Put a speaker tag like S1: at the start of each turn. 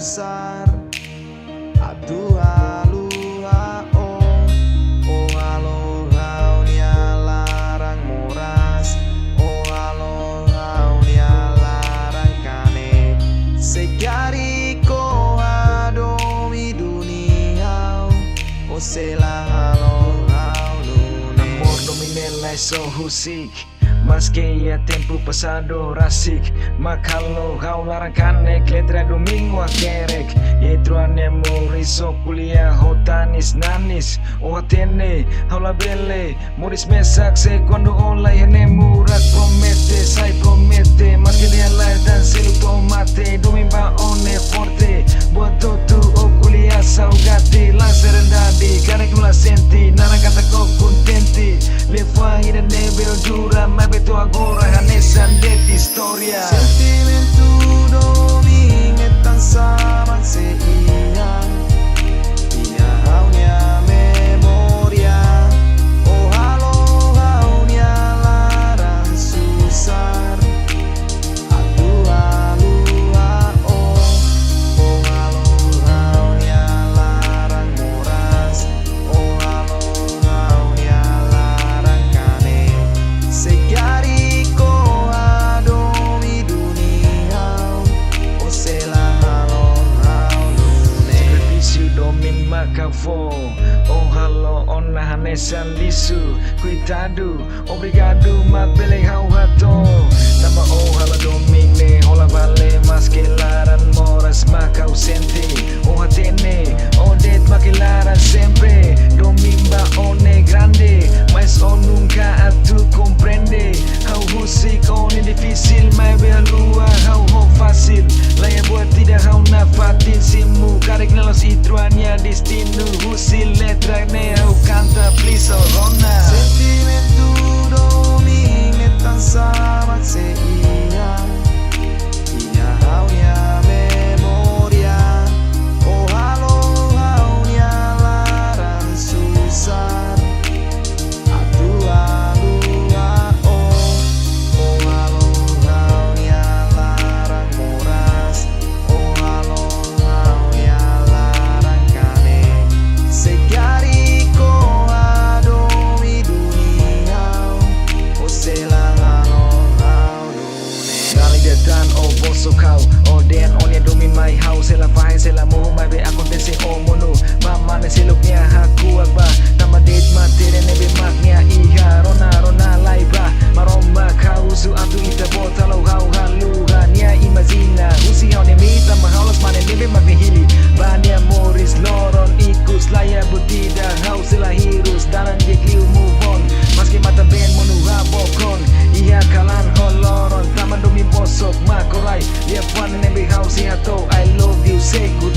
S1: susar atu alua oh alo hau nia larang moras oh alo hau nia larang kane segari ko adomi dunia o sela halo hau lune
S2: amor dominela so husik Meski ya tempo pasado rasik Makalo kau larang kanek letra domingo akerek Yetruane moriso kuliah hotanis nanis O atene haula bele Moris mesak sekondo olay hene murak promete Sai promete Meski dia lai dan selu tomate Domimba one forte Buat tu o kuliah saugati Lancer rendadi karek nula senti Nara kata kau kontenti Leva hina nebe jura Beto agora hanesan det historia
S1: Sentimentu domingetan sama seia Ia haunya memoria Oh halo haunya larang susar Atu alua oh halo haunya larang moras Oh halo haunya larang kane Segari ko adomi dunia o sela halo lune
S2: Sacrifício domin macavô Oh halo ona hanesan lisu Cuidado, obrigado mapele hau hato Nama oh halo domine Hola vale mas kelaran moras macau sente Oh hatene, odet makilaran sempre Domimba one grande Mas oh nunca atu comprende Hau husik oh ni difícil Mai belua hau ho fácil Laya buat tidak hau nafatin simu Karek nelos itruania destino Husil letra ne hau canta please oh rona
S1: Sentimentu domingetan sama seia Ia haunya memoria Oh halo haunya larang susar Atu alua oh halo haunya larang moras Oh halo haunya larang kane Segari ko adomi dunia O sela halo lune
S2: Gali detan o boso kau O den onya domin mai hau Sela fahe sela moho mai be akontesi o monu Mama ne siluknya haku agba Nama date materi nebe maknya iha Rona rona laiba Maromba kau su atu ita botalo hau haluha Nia imazina Usi hau ne mita mahaulas mane nebe makne hili Bania moris loron ikus Laya butida hau sela hirus Daran dia kliu move on Maski mata ben monu habokon Iha kalan holoron Taman domi bosok makorai Dia fun nebe hau si hato I love you say good